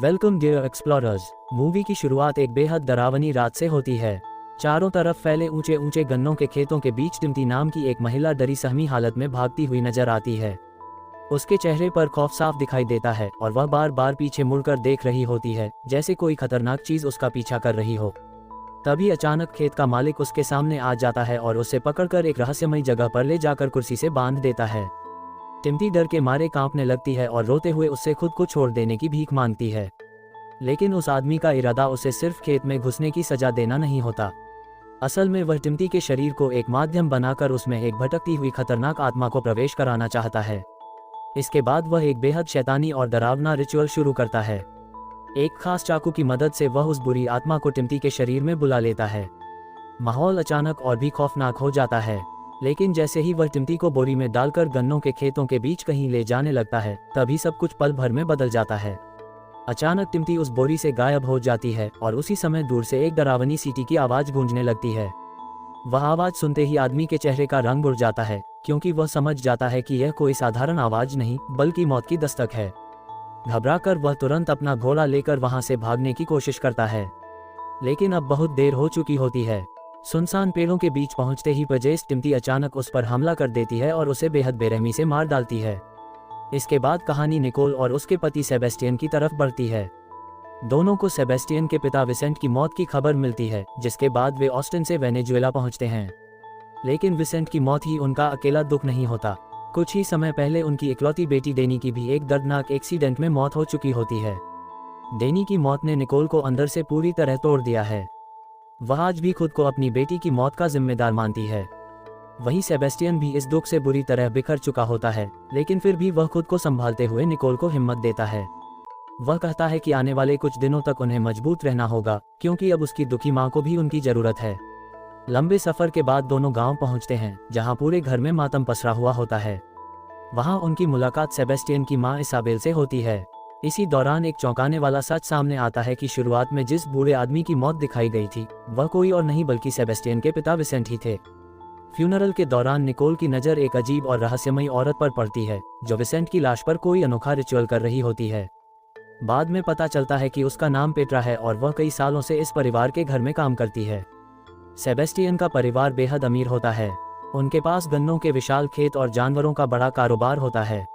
Welcome dear explorers. Movie की शुरुआत एक बेहद डरावनी रात से होती है। चारों तरफ फैले ऊंचे ऊंचे गन्नों के खेतों के बीच टिम्टी नाम की एक महिला डरी सहमी हालत में भागती हुई नजर आती है। उसके चेहरे पर खौफ साफ दिखाई देता है और वह बार बार पीछे मुड़कर देख रही होती है, जैसे कोई खतरनाक चीज उसका पीछा कर रही हो। तभी अचानक खेत का मालिक उसके सामने आ जाता है और उसे पकड़कर एक रहस्यमयी जगह पर ले जाकर कुर्सी से बांध देता है। टिम्टी डर के मारे कांपने लगती है और रोते हुए उससे खुद को छोड़ देने की भीख मांगती है। लेकिन उस आदमी का इरादा उसे सिर्फ खेत में घुसने की सजा देना नहीं होता। असल में वह टिम्टी के शरीर को एक माध्यम बनाकर उसमें एक भटकती हुई खतरनाक आत्मा को प्रवेश कराना चाहता है। इसके बाद वह एक बेहद शैतानी और डरावना रिचुअल शुरू करता है। एक खास चाकू की मदद से वह उस बुरी आत्मा को टिम्टी के शरीर में बुला लेता है। माहौल अचानक और भी खौफनाक हो जाता है, लेकिन जैसे ही वह टिम्टी को बोरी में डालकर गन्नों के खेतों के बीच कहीं ले जाने लगता है, तभी सब कुछ पल भर में बदल जाता है। अचानक टिम्टी उस बोरी से गायब हो जाती है और उसी समय दूर से एक डरावनी सीटी की आवाज गूंजने लगती है। वह आवाज सुनते ही आदमी के चेहरे का रंग उड़ जाता है, क्योंकि वह समझ जाता है कि यह कोई साधारण आवाज नहीं बल्कि मौत की दस्तक है। घबराकर वह तुरंत अपना घोड़ा लेकर वहां से भागने की कोशिश करता है, लेकिन अब बहुत देर हो चुकी होती है। सुनसान पेड़ों के बीच पहुंचते ही पजेस टिम्टी अचानक उस पर हमला कर देती है और उसे बेहद बेरहमी से मार डालती है। इसके बाद कहानी निकोल और उसके पति सेबेस्टियन की तरफ बढ़ती है। दोनों को सेबेस्टियन के पिता विसेंट की मौत की खबर मिलती है, जिसके बाद वे ऑस्टिन से वेनेजुएला पहुंचते हैं। लेकिन विसेंट की मौत ही उनका अकेला दुख नहीं होता। कुछ ही समय पहले उनकी इकलौती बेटी डेनी की भी एक दर्दनाक एक्सीडेंट में मौत हो चुकी होती है। डेनी की मौत ने निकोल को अंदर से पूरी तरह तोड़ दिया है। वह आज भी खुद को अपनी बेटी की मौत का जिम्मेदार मानती है। वहीं सेबेस्टियन भी इस दुख से बुरी तरह बिखर चुका होता है, लेकिन फिर भी वह खुद को संभालते हुए निकोल को हिम्मत देता है। वह कहता है कि आने वाले कुछ दिनों तक उन्हें मजबूत रहना होगा, क्योंकि अब उसकी दुखी मां को भी उनकी जरूरत है। लंबे सफर के बाद दोनों गांव पहुंचते हैं, जहां पूरे घर में मातम पसरा हुआ होता है। वहां उनकी मुलाकात सेबेस्टियन की मां इसाबेल से होती है। इसी दौरान एक चौंकाने वाला सच सामने आता है कि शुरुआत में जिस बूढ़े आदमी की मौत दिखाई गई थी, वह कोई और नहीं बल्कि सेबेस्टियन के पिता विसेंट ही थे। फ्यूनरल के दौरान निकोल की नज़र एक अजीब और रहस्यमयी औरत पर पड़ती है, जो विसेंट की लाश पर कोई अनोखा रिचुअल कर रही होती है। बाद में पता चलता है कि उसका नाम पेट्रा है और वह कई सालों से इस परिवार के घर में काम करती है। सेबेस्टियन का परिवार बेहद अमीर होता है। उनके पास गन्नों के विशाल खेत और जानवरों का बड़ा कारोबार होता है।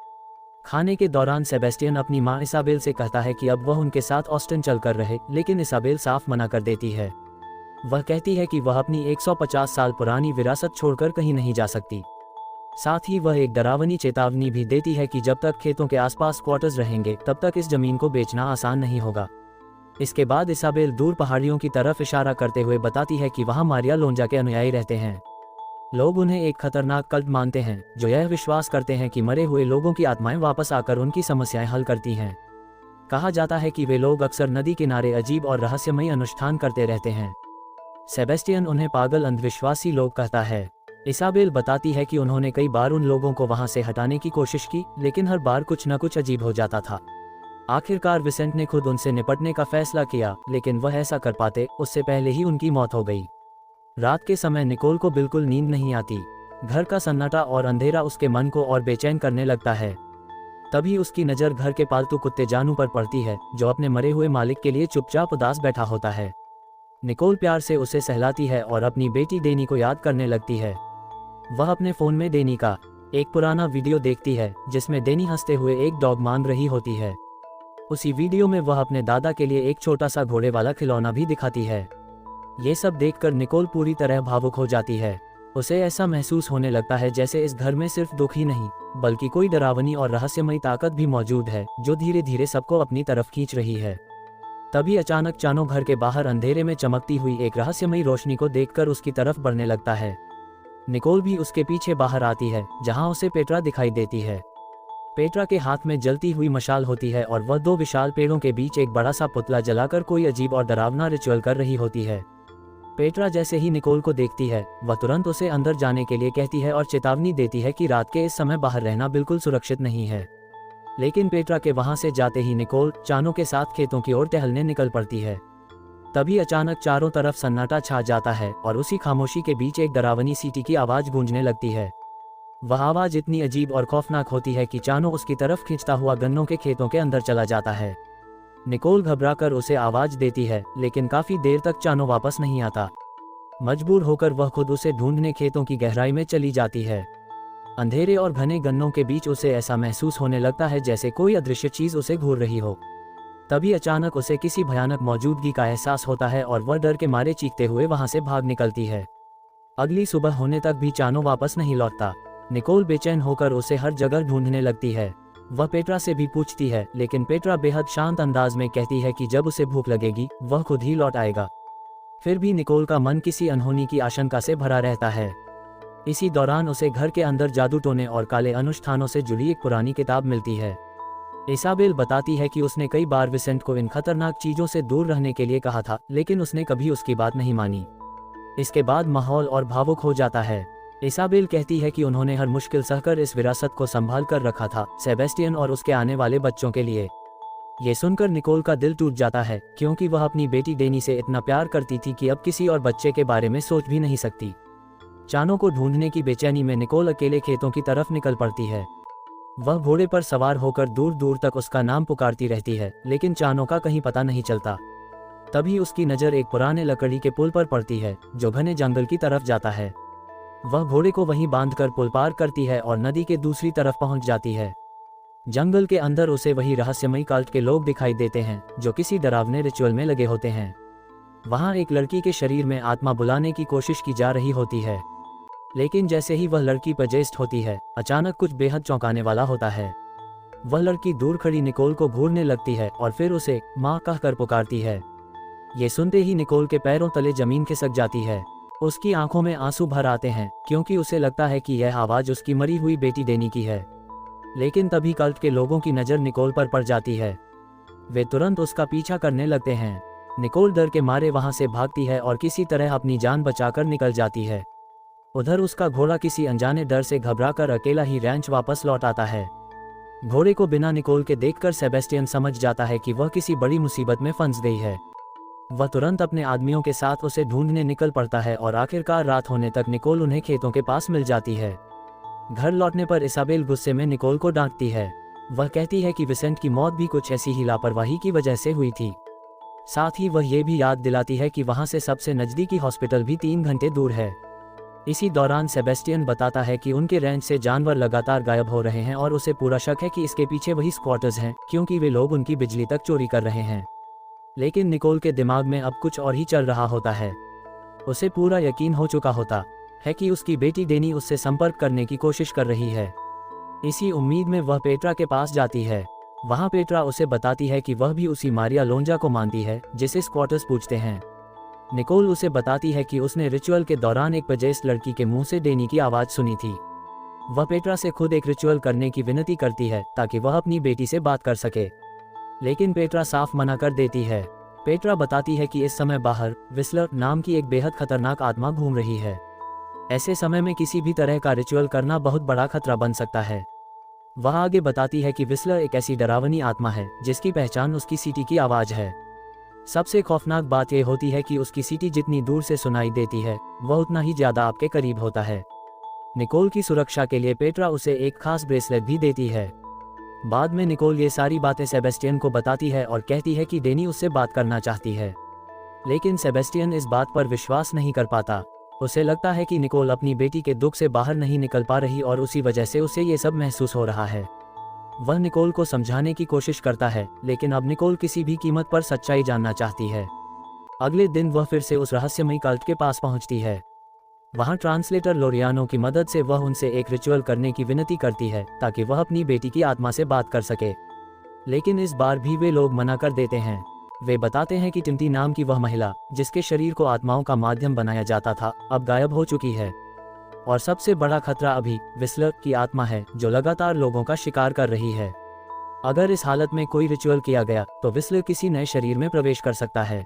खाने के दौरान सेबेस्टियन अपनी मां इसाबेल से कहता है कि अब वह उनके साथ ऑस्टिन चलकर रहे, लेकिन इसाबेल साफ मना कर देती है। वह कहती है कि वह अपनी 150 साल पुरानी विरासत छोड़कर कहीं नहीं जा सकती। साथ ही वह एक डरावनी चेतावनी भी देती है कि जब तक खेतों के आसपास क्वार्टर्स रहेंगे, तब तक इस जमीन को बेचना आसान नहीं होगा। इसके बाद इसाबेल दूर पहाड़ियों की तरफ इशारा करते हुए बताती है कि वहां मारिया लोंजा के अनुयायी रहते हैं। लोग उन्हें एक खतरनाक कल्ट मानते हैं, जो यह विश्वास करते हैं कि मरे हुए लोगों की आत्माएं वापस आकर उनकी समस्याएं हल करती हैं। कहा जाता है कि वे लोग अक्सर नदी किनारे अजीब और रहस्यमयी अनुष्ठान करते रहते हैं। सेबेस्टियन उन्हें पागल अंधविश्वासी लोग कहता है। इसाबेल बताती है कि उन्होंने कई बार उन लोगों को वहां से हटाने की कोशिश की, लेकिन हर बार कुछ न कुछ अजीब हो जाता था। आखिरकार विसेंट ने खुद उनसे निपटने का फैसला किया, लेकिन वह ऐसा कर पाते उससे पहले ही उनकी मौत हो गई। रात के समय निकोल को बिल्कुल नींद नहीं आती। घर का सन्नाटा और अंधेरा उसके मन को और बेचैन करने लगता है। तभी उसकी नज़र घर के पालतू कुत्ते जानू पर पड़ती है, जो अपने मरे हुए मालिक के लिए चुपचाप उदास बैठा होता है। निकोल प्यार से उसे सहलाती है और अपनी बेटी डेनी को याद करने लगती है। वह अपने फ़ोन में डेनी का एक पुराना वीडियो देखती है, जिसमें डेनी हंसते हुए एक डॉग मान रही होती है। उसी वीडियो में वह अपने दादा के लिए एक छोटा सा घोड़े वाला खिलौना भी दिखाती है। ये सब देखकर निकोल पूरी तरह भावुक हो जाती है। उसे ऐसा महसूस होने लगता है जैसे इस घर में सिर्फ दुख ही नहीं, बल्कि कोई डरावनी और रहस्यमयी ताकत भी मौजूद है, जो धीरे धीरे सबको अपनी तरफ खींच रही है। तभी अचानक चानो घर के बाहर अंधेरे में चमकती हुई एक रहस्यमयी रोशनी को देखकर उसकी तरफ बढ़ने लगता है। निकोल भी उसके पीछे बाहर आती है, जहां उसे पेट्रा दिखाई देती है। पेट्रा के हाथ में जलती हुई मशाल होती है और वह दो विशाल पेड़ों के बीच एक बड़ा सा पुतला जलाकर कोई अजीब और डरावना रिचुअल कर रही होती है। पेट्रा जैसे ही निकोल को देखती है, वह तुरंत उसे अंदर जाने के लिए कहती है और चेतावनी देती है कि रात के इस समय बाहर रहना बिल्कुल सुरक्षित नहीं है। लेकिन पेट्रा के वहां से जाते ही निकोल चानो के साथ खेतों की ओर टहलने निकल पड़ती है। तभी अचानक चारों तरफ सन्नाटा छा जाता है और उसी खामोशी के बीच एक डरावनी सीटी की आवाज गूंजने लगती है। वह आवाज इतनी अजीब और खौफनाक होती है कि चानो उसकी तरफ खींचता हुआ गन्नों के खेतों के अंदर चला जाता है। निकोल घबराकर उसे आवाज देती है, लेकिन काफी देर तक चानो वापस नहीं आता। मजबूर होकर वह खुद उसे ढूंढने खेतों की गहराई में चली जाती है। अंधेरे और घने गन्नों के बीच उसे ऐसा महसूस होने लगता है जैसे कोई अदृश्य चीज उसे घूर रही हो। तभी अचानक उसे किसी भयानक मौजूदगी का एहसास होता है और वह डर के मारे चीखते हुए वहां से भाग निकलती है। अगली सुबह होने तक भी चानो वापस नहीं लौटता। निकोल बेचैन होकर उसे हर जगह ढूंढने लगती है। वह पेट्रा से भी पूछती है, लेकिन पेट्रा बेहद शांत अंदाज में कहती है कि जब उसे भूख लगेगी वह खुद ही लौट आएगा। फिर भी निकोल का मन किसी अनहोनी की आशंका से भरा रहता है। इसी दौरान उसे घर के अंदर जादू टोने और काले अनुष्ठानों से जुड़ी एक पुरानी किताब मिलती है। इसाबेल बताती है कि उसने कई बार विसेंट को इन खतरनाक चीजों से दूर रहने के लिए कहा था, लेकिन उसने कभी उसकी बात नहीं मानी। इसके बाद माहौल और भावुक हो जाता है। इसाबेल कहती है कि उन्होंने हर मुश्किल सहकर इस विरासत को संभाल कर रखा था, सेबेस्टियन और उसके आने वाले बच्चों के लिए। ये सुनकर निकोल का दिल टूट जाता है, क्योंकि वह अपनी बेटी डेनी से इतना प्यार करती थी कि अब किसी और बच्चे के बारे में सोच भी नहीं सकती। चानो को ढूंढने की बेचैनी में निकोल अकेले खेतों की तरफ निकल पड़ती है। वह घोड़े पर सवार होकर दूर दूर तक उसका नाम पुकारती रहती है, लेकिन चानो का कहीं पता नहीं चलता। तभी उसकी नज़र एक पुराने लकड़ी के पुल पर पड़ती है, जो घने जंगल की तरफ जाता है। वह घोड़े को वहीं बांधकर पुल पार करती है और नदी के दूसरी तरफ पहुंच जाती है। जंगल के अंदर उसे वही रहस्यमयी कल्ट के लोग दिखाई देते हैं, जो किसी डरावने रिचुअल में लगे होते हैं। वहां एक लड़की के शरीर में आत्मा बुलाने की कोशिश की जा रही होती है, लेकिन जैसे ही वह लड़की पजेस्ट होती है, अचानक कुछ बेहद चौंकाने वाला होता है। वह लड़की दूर खड़ी निकोल को घूरने लगती है और फिर उसे माँ कहकर पुकारती है। ये सुनते ही निकोल के पैरों तले जमीन खिसक जाती है। उसकी आंखों में आंसू भर आते हैं, क्योंकि उसे लगता है कि यह आवाज उसकी मरी हुई बेटी डेनी की है। लेकिन तभी कल्ट के लोगों की नज़र निकोल पर पड़ जाती है। वे तुरंत उसका पीछा करने लगते हैं। निकोल डर के मारे वहां से भागती है और किसी तरह अपनी जान बचाकर निकल जाती है। उधर उसका घोड़ा किसी अनजाने डर से घबराकर अकेला ही रैंच वापस लौट आता है। घोड़े को बिना निकोल के देखकर सेबेस्टियन समझ जाता है कि वह किसी बड़ी मुसीबत में फंस गई है। वह तुरंत अपने आदमियों के साथ उसे ढूंढने निकल पड़ता है और आखिरकार रात होने तक निकोल उन्हें खेतों के पास मिल जाती है। घर लौटने पर इसाबेल गुस्से में निकोल को डांटती है। वह कहती है कि विसेंट की मौत भी कुछ ऐसी ही लापरवाही की वजह से हुई थी। साथ ही वह ये भी याद दिलाती है कि वहां से सबसे नजदीकी हॉस्पिटल भी 3 घंटे दूर है। इसी दौरान सेबेस्टियन बताता है कि उनके रेंज से जानवर लगातार गायब हो रहे हैं और उसे पूरा शक है कि इसके पीछे वही स्क्वाटर्स हैं, क्योंकि वे लोग उनकी बिजली तक चोरी कर रहे हैं। लेकिन निकोल के दिमाग में अब कुछ और ही चल रहा होता है। उसे पूरा यकीन हो चुका होता है कि उसकी बेटी डेनी उससे संपर्क करने की कोशिश कर रही है। इसी उम्मीद में वह पेट्रा के पास जाती है। वहां पेट्रा उसे बताती है कि वह भी उसी मारिया लोंजा को मानती है, जिसे स्क्वाटर्स पूछते हैं। निकोल उसे बताती है कि उसने रिचुअल के दौरान एक पजेस्ट लड़की के मुंह से डेनी की आवाज सुनी थी। वह पेट्रा से खुद एक रिचुअल करने की विनती करती है ताकि वह अपनी बेटी से बात कर सके, लेकिन पेट्रा साफ मना कर देती है। पेट्रा बताती है कि इस समय बाहर विस्लर नाम की एक बेहद खतरनाक आत्मा घूम रही है। ऐसे समय में किसी भी तरह का रिचुअल करना बहुत बड़ा खतरा बन सकता है। वह आगे बताती है कि विस्लर एक ऐसी डरावनी आत्मा है जिसकी पहचान उसकी सीटी की आवाज है। सबसे खौफनाक बात यह होती है कि उसकी सीटी जितनी दूर से सुनाई देती है, वह उतना ही ज्यादा आपके करीब होता है। निकोल की सुरक्षा के लिए पेट्रा उसे एक खास ब्रेसलेट भी देती है। बाद में निकोल ये सारी बातें सेबेस्टियन को बताती है और कहती है कि डेनी उससे बात करना चाहती है, लेकिन सेबेस्टियन इस बात पर विश्वास नहीं कर पाता। उसे लगता है कि निकोल अपनी बेटी के दुख से बाहर नहीं निकल पा रही और उसी वजह से उसे ये सब महसूस हो रहा है। वह निकोल को समझाने की कोशिश करता है, लेकिन अब निकोल किसी भी कीमत पर सच्चाई जानना चाहती है। अगले दिन वह फिर से उस रहस्यमयी कल्ट के पास पहुंचती है। वहां ट्रांसलेटर लोरियानो की मदद से वह उनसे एक रिचुअल करने की विनती करती है ताकि वह अपनी बेटी की आत्मा से बात कर सके, लेकिन इस बार भी वे लोग मना कर देते हैं। वे बताते हैं कि टिम्टी नाम की वह महिला जिसके शरीर को आत्माओं का माध्यम बनाया जाता था, अब गायब हो चुकी है, और सबसे बड़ा खतरा अभी विस्लर की आत्मा है, जो लगातार लोगों का शिकार कर रही है। अगर इस हालत में कोई रिचुअल किया गया तो विस्लर किसी नए शरीर में प्रवेश कर सकता है।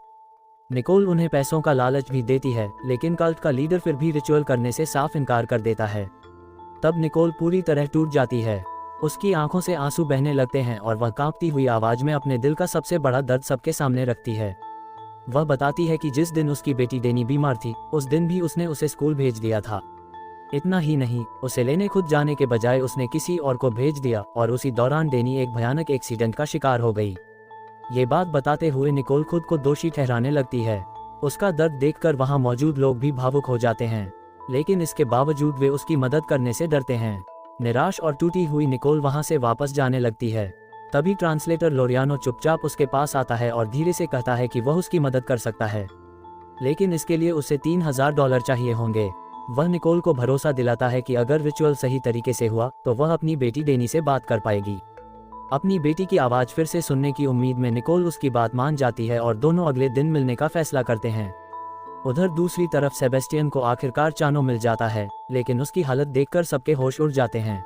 निकोल उन्हें पैसों का लालच भी देती है, लेकिन कल्ट का लीडर फिर भी रिचुअल करने से साफ इनकार कर देता है। तब निकोल पूरी तरह टूट जाती है। उसकी आंखों से आंसू बहने लगते हैं और वह कांपती हुई आवाज में अपने दिल का सबसे बड़ा दर्द सबके सामने रखती है। वह बताती है कि जिस दिन उसकी बेटी डेनी बीमार थी, उस दिन भी उसने उसे स्कूल भेज दिया था। इतना ही नहीं, उसे लेने खुद जाने के बजाय उसने किसी और को भेज दिया और उसी दौरान डेनी एक भयानक एक्सीडेंट का शिकार हो गई। ये बात बताते हुए निकोल खुद को दोषी ठहराने लगती है। उसका दर्द देखकर वहां मौजूद लोग भी भावुक हो जाते हैं, लेकिन इसके बावजूद वे उसकी मदद करने से डरते हैं। निराश और टूटी हुई निकोल वहां से वापस जाने लगती है। तभी ट्रांसलेटर लोरियानो चुपचाप उसके पास आता है और धीरे से कहता है कि वह उसकी मदद कर सकता है, लेकिन इसके लिए उसे $3000 चाहिए होंगे। वह निकोल को भरोसा दिलाता है कि अगर रिचुअल सही तरीके से हुआ तो वह अपनी बेटी डेनी से बात कर पाएगी। अपनी बेटी की आवाज़ फिर से सुनने की उम्मीद में निकोल उसकी बात मान जाती है और दोनों अगले दिन मिलने का फैसला करते हैं। उधर दूसरी तरफ सेबेस्टियन को आखिरकार चानो मिल जाता है, लेकिन उसकी हालत देखकर सबके होश उड़ जाते हैं।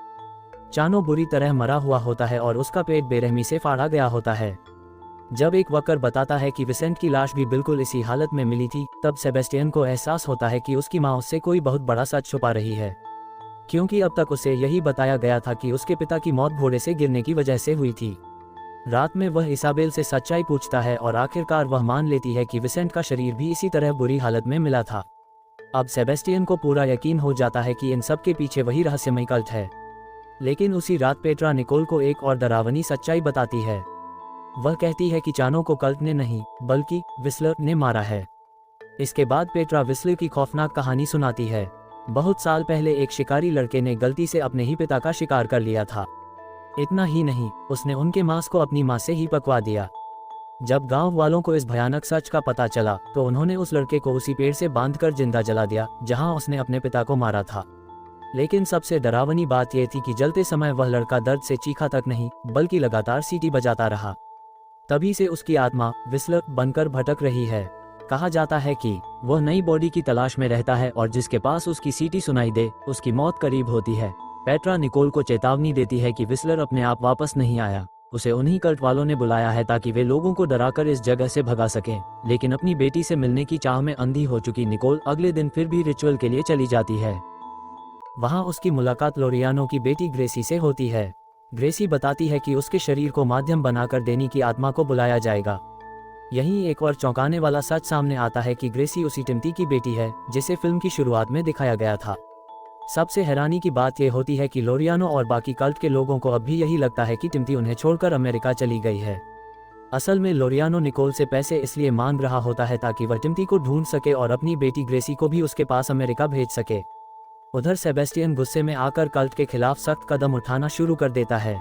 चानो बुरी तरह मरा हुआ होता है और उसका पेट बेरहमी से फाड़ा गया होता है। जब एक वर्कर बताता है कि विसेंट की लाश भी बिल्कुल इसी हालत में मिली थी, तब सेबेस्टियन को एहसास होता है कि उसकी माँ उससे कोई बहुत बड़ा सच छुपा रही है, क्योंकि अब तक उसे यही बताया गया था कि उसके पिता की मौत घोड़े से गिरने की वजह से हुई थी। रात में वह इसाबेल से सच्चाई पूछता है और आखिरकार वह मान लेती है कि विसेंट का शरीर भी इसी तरह बुरी हालत में मिला था। अब सेबेस्टियन को पूरा यकीन हो जाता है कि इन सब के पीछे वही रहस्यमय कल्ट है। लेकिन उसी रात पेट्रा निकोल को एक और डरावनी सच्चाई बताती है। वह कहती है कि चानो को कल्ट ने नहीं बल्कि विस्लर ने मारा है। इसके बाद पेट्रा विस्लर की खौफनाक कहानी सुनाती है। बहुत साल पहले एक शिकारी लड़के ने गलती से अपने ही पिता का शिकार कर लिया था। इतना ही नहीं, उसने उनके मांस को अपनी मां से ही पकवा दिया। जब गांव वालों को इस भयानक सच का पता चला तो उन्होंने उस लड़के को उसी पेड़ से बांधकर जिंदा जला दिया जहां उसने अपने पिता को मारा था। लेकिन सबसे डरावनी बात यह थी कि जलते समय वह लड़का दर्द से चीखा तक नहीं बल्कि लगातार सीटी बजाता रहा। तभी से उसकी आत्मा विस्लर बनकर भटक रही है। कहा जाता है कि वह नई बॉडी की तलाश में रहता है और जिसके पास उसकी सीटी सुनाई दे उसकी मौत करीब होती है। पेट्रा निकोल को चेतावनी देती है कि विस्लर अपने आप वापस नहीं आया, उसे उन्हीं कल्ट वालों ने बुलाया है ताकि वे लोगों को डराकर इस जगह से भगा सकें। लेकिन अपनी बेटी से मिलने की चाह में अंधी हो चुकी निकोल अगले दिन फिर भी रिचुअल के लिए चली जाती है। वहां उसकी मुलाकात लोरियानो की बेटी ग्रेसी से होती है। ग्रेसी बताती है कि उसके शरीर को माध्यम बनाकर डेनी की आत्मा को बुलाया जाएगा। यहीं एक और चौंकाने वाला सच सामने आता है कि ग्रेसी उसी टिम्टी की बेटी है जिसे फिल्म की शुरुआत में दिखाया गया था। सबसे हैरानी की बात यह होती है कि लोरियानो और बाकी कल्ट के लोगों को अब भी यही लगता है कि टिम्टी उन्हें छोड़कर अमेरिका चली गई है। असल में लोरियानो निकोल से पैसे इसलिए मांग रहा होता है ताकि वह टिम्टी को ढूंढ सके और अपनी बेटी ग्रेसी को भी उसके पास अमेरिका भेज सके। उधर सेबेस्टियन गुस्से में आकर कल्ट के खिलाफ सख्त कदम उठाना शुरू कर देता है।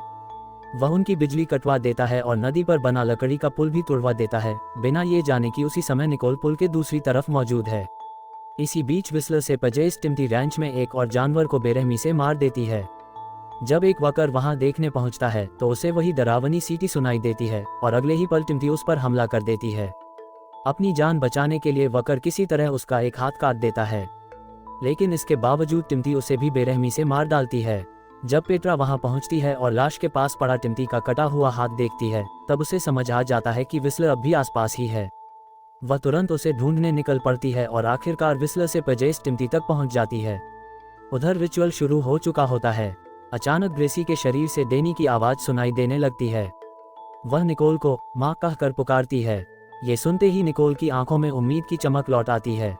वह उनकी बिजली कटवा देता है और नदी पर बना लकड़ी का पुल भी तोड़वा देता है, बिना ये जाने कि उसी समय निकोल पुल के दूसरी तरफ मौजूद है। इसी बीच विस्लर से पजेस टिम्टी रैंच में एक और जानवर को बेरहमी से मार देती है। जब एक वर्कर वहां देखने पहुंचता है तो उसे वही डरावनी सीटी सुनाई देती है और अगले ही पल टिम्टी उस पर हमला कर देती है। अपनी जान बचाने के लिए वर्कर किसी तरह उसका एक हाथ काट देता है, लेकिन इसके बावजूद टिम्टी उसे भी बेरहमी से मार डालती है। जब पेट्रा वहां पहुंचती है और लाश के पास पड़ा टिम्टी का कटा हुआ हाथ देखती है, तब उसे समझ आ जाता है कि विस्लर अब भी आसपास ही है। वह तुरंत उसे ढूंढने निकल पड़ती है और आखिरकार विस्लर से पजेस टिम्टी तक पहुंच जाती है। उधर रिचुअल शुरू हो चुका होता है। अचानक ग्रेसी के शरीर से डेनी की आवाज सुनाई देने लगती है। वह निकोल को माँ कहकर पुकारती है। ये सुनते ही निकोल की आंखों में उम्मीद की चमक लौट आती है।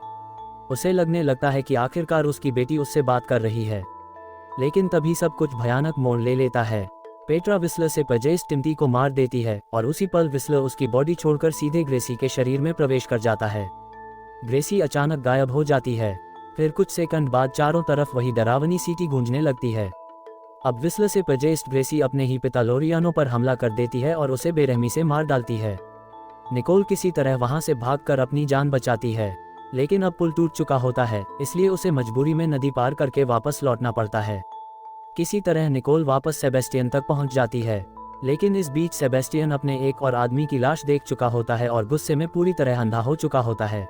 उसे लगने लगता है कि आखिरकार उसकी बेटी उससे बात कर रही है। लेकिन तभी सब कुछ भयानक मोड़ ले लेता है। पेट्रा विस्लर से पजेस टिम्टी को मार देती है और उसी पल विस्लर उसकी बॉडी छोड़कर सीधे ग्रेसी के शरीर में प्रवेश कर जाता है। ग्रेसी अचानक गायब हो जाती है। फिर कुछ सेकंड बाद चारों तरफ वही डरावनी सीटी गूंजने लगती है। अब विस्लर से पजेस ग्रेसी अपने ही पिता लोरियानो पर हमला कर देती है और उसे बेरहमी से मार डालती है। निकोल किसी तरह वहां से भागकर अपनी जान बचाती है, लेकिन अब पुल टूट चुका होता है, इसलिए उसे मजबूरी में नदी पार करके वापस लौटना पड़ता है। किसी तरह निकोल वापस सेबेस्टियन तक पहुंच जाती है, लेकिन इस बीच सेबेस्टियन अपने एक और आदमी की लाश देख चुका होता है और गुस्से में पूरी तरह अंधा हो चुका होता है।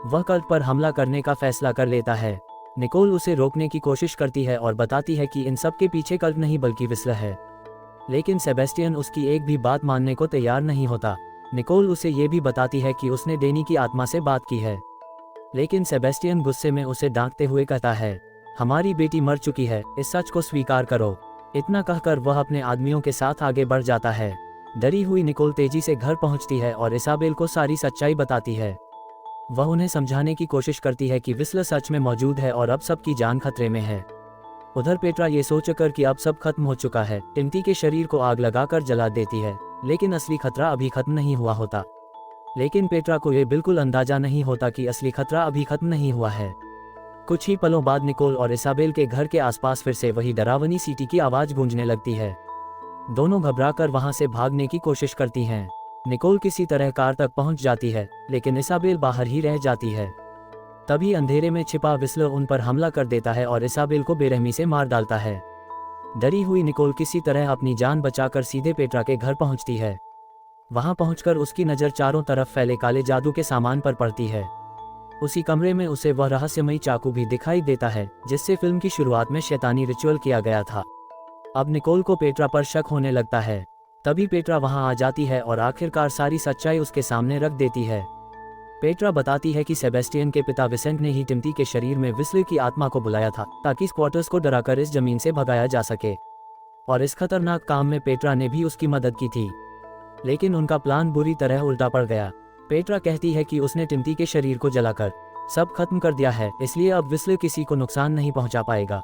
वह कल्ट पर हमला करने का फैसला कर लेता है। निकोल उसे रोकने की कोशिश करती है और बताती है कि इन सब के पीछे कल्ट नहीं बल्कि विस्लर है, लेकिन सेबेस्टियन उसकी एक भी बात मानने को तैयार नहीं होता। निकोल उसे ये भी बताती है कि उसने डेनी की आत्मा से बात की है, लेकिन सेबेस्टियन गुस्से में उसे डांटते हुए कहता है, हमारी बेटी मर चुकी है, इस सच को स्वीकार करो। इतना कहकर वह अपने आदमियों के साथ आगे बढ़ जाता है। डरी हुई निकोल तेजी से घर पहुंचती है और इसाबेल को सारी सच्चाई बताती है। वह उन्हें समझाने की कोशिश करती है कि विस्लर सच में मौजूद है और अब सबकी जान खतरे में है। उधर पेट्रा ये सोचकर कि अब सब खत्म हो चुका है, टिम्टी के शरीर को आग लगाकर जला देती है लेकिन असली खतरा अभी खत्म नहीं हुआ होता। लेकिन पेट्रा को ये बिल्कुल अंदाजा नहीं होता कि असली खतरा अभी खत्म नहीं हुआ है। कुछ ही पलों बाद निकोल और इसाबेल के घर के आसपास फिर से वही डरावनी सीटी की आवाज गूंजने लगती है। दोनों घबराकर वहां से भागने की कोशिश करती हैं। निकोल किसी तरह कार तक पहुंच जाती है, लेकिन इसाबेल बाहर ही रह जाती है। तभी अंधेरे में छिपा विस्लर उन पर हमला कर देता है और इसाबेल को बेरहमी से मार डालता है। डरी हुई निकोल किसी तरह अपनी जान बचाकर सीधे पेट्रा के घर पहुंचती है। वहां पहुंचकर उसकी नज़र चारों तरफ फैले काले जादू के सामान पर पड़ती है। उसी कमरे में उसे वह रहस्यमयी चाकू भी दिखाई देता है जिससे फिल्म की शुरुआत में शैतानी रिचुअल किया गया था। अब निकोल को पेट्रा पर शक होने लगता है। तभी पेट्रा वहां आ जाती है और आखिरकार सारी सच्चाई उसके सामने रख देती है। पेट्रा बताती है कि सेबेस्टियन के पिता विसेंट ने ही टिम्टी के शरीर में विस्लर की आत्मा को बुलाया था ताकि स्क्वाटर्स को डराकर इस जमीन से भगाया जा सके, और इस खतरनाक काम में पेट्रा ने भी उसकी मदद की थी। लेकिन उनका प्लान बुरी तरह उल्टा पड़ गया। पेट्रा कहती है कि उसने टिम्टी के शरीर को जलाकर सब खत्म कर दिया है, इसलिए अब विस्लर किसी को नुकसान नहीं पहुंचा पाएगा।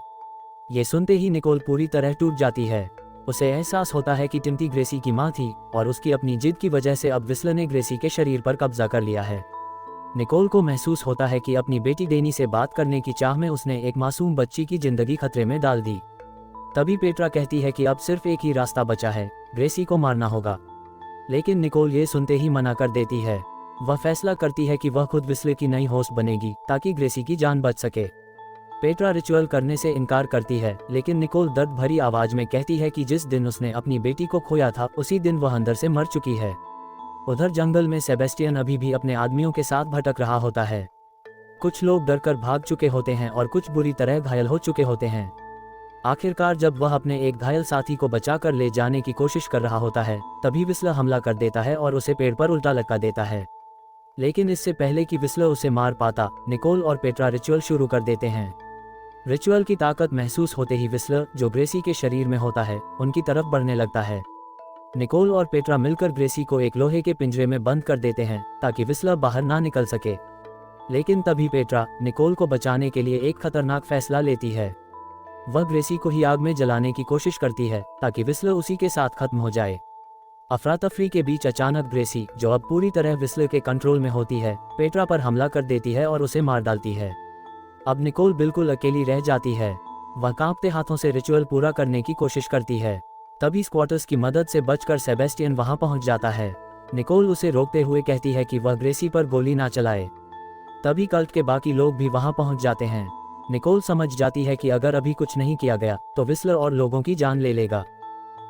ये सुनते ही निकोल पूरी तरह टूट जाती है। उसे एहसास होता है कि टिम्टी ग्रेसी की मां थी और उसकी अपनी जिद की वजह से अब विस्लर ने ग्रेसी के शरीर पर कब्जा कर लिया है। निकोल को महसूस होता है कि अपनी बेटी डेनी से बात करने की चाह में उसने एक मासूम बच्ची की जिंदगी खतरे में डाल दी। तभी पेट्रा कहती है कि अब सिर्फ एक ही रास्ता बचा है, ग्रेसी को मारना होगा। लेकिन निकोल ये सुनते ही मना कर देती है। वह फैसला करती है कि वह खुद विस्लर की नई होस्ट बनेगी ताकि ग्रेसी की जान बच सके। पेट्रा रिचुअल करने से इनकार करती है, लेकिन निकोल दर्द भरी आवाज में कहती है कि जिस दिन उसने अपनी बेटी को खोया था उसी दिन वह अंदर से मर चुकी है। उधर जंगल में सेबेस्टियन अभी भी अपने आदमियों के साथ भटक रहा होता है। कुछ लोग डरकर भाग चुके होते हैं और कुछ बुरी तरह घायल हो चुके होते हैं। आखिरकार जब वह अपने एक घायल साथी को बचाकर ले जाने की कोशिश कर रहा होता है, तभी विस्लर हमला कर देता है और उसे पेड़ पर उल्टा लटका देता है। लेकिन इससे पहले कि विस्लर उसे मार पाता, निकोल और पेट्रा रिचुअल शुरू कर देते हैं। रिचुअल की ताकत महसूस होते ही विस्लर, जो ग्रेसी के शरीर में होता है, उनकी तरफ बढ़ने लगता है। निकोल और पेट्रा मिलकर ग्रेसी को एक लोहे के पिंजरे में बंद कर देते हैं ताकि विस्लर बाहर ना निकल सके। लेकिन तभी पेट्रा निकोल को बचाने के लिए एक खतरनाक फैसला लेती है। वह ग्रेसी को ही आग में जलाने की कोशिश करती है ताकि विस्लर उसी के साथ खत्म हो जाए। अफरा तफरी के बीच अचानक ग्रेसी, जो अब पूरी तरह विस्लर के कंट्रोल में होती है, पेट्रा पर हमला कर देती है और उसे मार डालती है। अब निकोल बिल्कुल अकेली रह जाती है। वह कांपते हाथों से रिचुअल पूरा करने की कोशिश करती है। तभी स्क्वाटर्स की मदद से बचकर सेबेस्टियन वहां पहुंच जाता है। निकोल उसे रोकते हुए कहती है कि वह ग्रेसी पर गोली ना चलाए। तभी कल्ट के बाकी लोग भी वहां पहुंच जाते हैं। निकोल समझ जाती है कि अगर अभी कुछ नहीं किया गया तो विस्लर और लोगों की जान ले लेगा,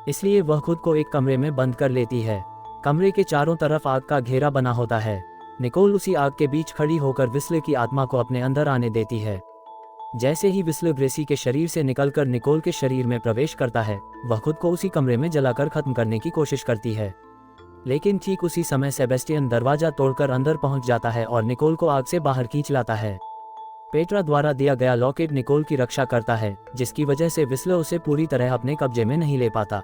इसलिए वह खुद को एक कमरे में बंद कर लेती है। कमरे के चारों तरफ आग का घेरा बना होता है। निकोल उसी आग के बीच खड़ी होकर विस्लर की आत्मा को अपने अंदर आने देती है। जैसे ही विस्लर ग्रेसी के शरीर से निकलकर निकोल के शरीर में प्रवेश करता है, वह खुद को उसी कमरे में जलाकर खत्म करने की कोशिश करती है। लेकिन ठीक उसी समय सेबेस्टियन दरवाजा तोड़कर अंदर पहुंच जाता है और निकोल को आग से बाहर खींच लाता है। पेट्रा द्वारा दिया गया लॉकेट निकोल की रक्षा करता है, जिसकी वजह से विस्लर उसे पूरी तरह अपने कब्जे में नहीं ले पाता।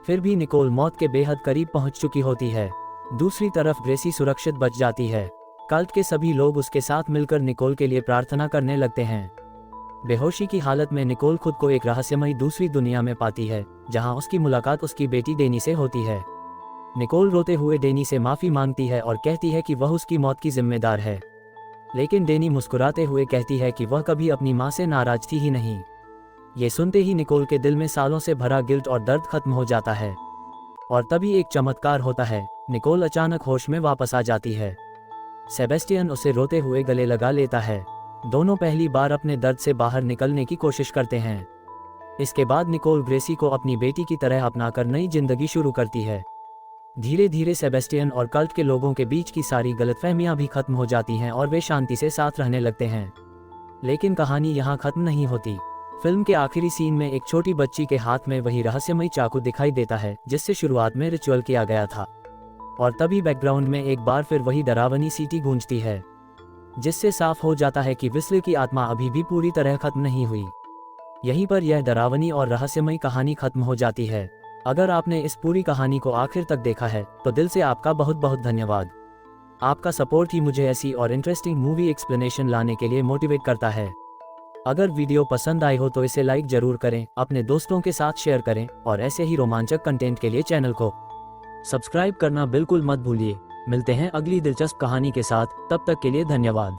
फिर भी निकोल मौत के बेहद करीब पहुंच चुकी होती है। दूसरी तरफ ग्रेसी सुरक्षित बच जाती है। कल्ट के सभी लोग उसके साथ मिलकर निकोल के लिए प्रार्थना करने लगते हैं। बेहोशी की हालत में निकोल खुद को एक रहस्यमयी दूसरी दुनिया में पाती है, जहां उसकी मुलाकात उसकी बेटी डेनी से होती है। निकोल रोते हुए डेनी से माफी मांगती है और कहती है कि वह उसकी मौत की जिम्मेदार है। लेकिन डेनी मुस्कुराते हुए कहती है कि वह कभी अपनी मां से नाराज थी ही नहीं। ये सुनते ही निकोल के दिल में सालों से भरा गिल्ट और दर्द खत्म हो जाता है। और तभी एक चमत्कार होता है। निकोल अचानक होश में वापस आ जाती है। सेबेस्टियन उसे रोते हुए गले लगा लेता है। दोनों पहली बार अपने दर्द से बाहर निकलने की कोशिश करते हैं। इसके बाद निकोल ग्रेसी को अपनी बेटी की तरह अपनाकर नई जिंदगी शुरू करती है। धीरे धीरे सेबेस्टियन और कल्ट के लोगों के बीच की सारी गलतफहमियां भी खत्म हो जाती हैं और वे शांति से साथ रहने लगते हैं। लेकिन कहानी यहाँ खत्म नहीं होती। फिल्म के आखिरी सीन में एक छोटी बच्ची के हाथ में वही रहस्यमयी चाकू दिखाई देता है जिससे शुरुआत में रिचुअल किया गया था। और तभी बैकग्राउंड में एक बार फिर वही डरावनी सीटी गूंजती है, जिससे साफ हो जाता है कि विस्लर की आत्मा अभी भी पूरी तरह खत्म नहीं हुई। यहीं पर यह डरावनी और रहस्यमयी कहानी खत्म हो जाती है। अगर आपने इस पूरी कहानी को आखिर तक देखा है तो दिल से आपका बहुत बहुत धन्यवाद। आपका सपोर्ट ही मुझे ऐसी और इंटरेस्टिंग मूवी एक्सप्लेनेशन लाने के लिए मोटिवेट करता है। अगर वीडियो पसंद आई हो तो इसे लाइक जरूर करें, अपने दोस्तों के साथ शेयर करें और ऐसे ही रोमांचक कंटेंट के लिए चैनल को सब्सक्राइब करना बिल्कुल मत भूलिए। मिलते हैं अगली दिलचस्प कहानी के साथ, तब तक के लिए धन्यवाद।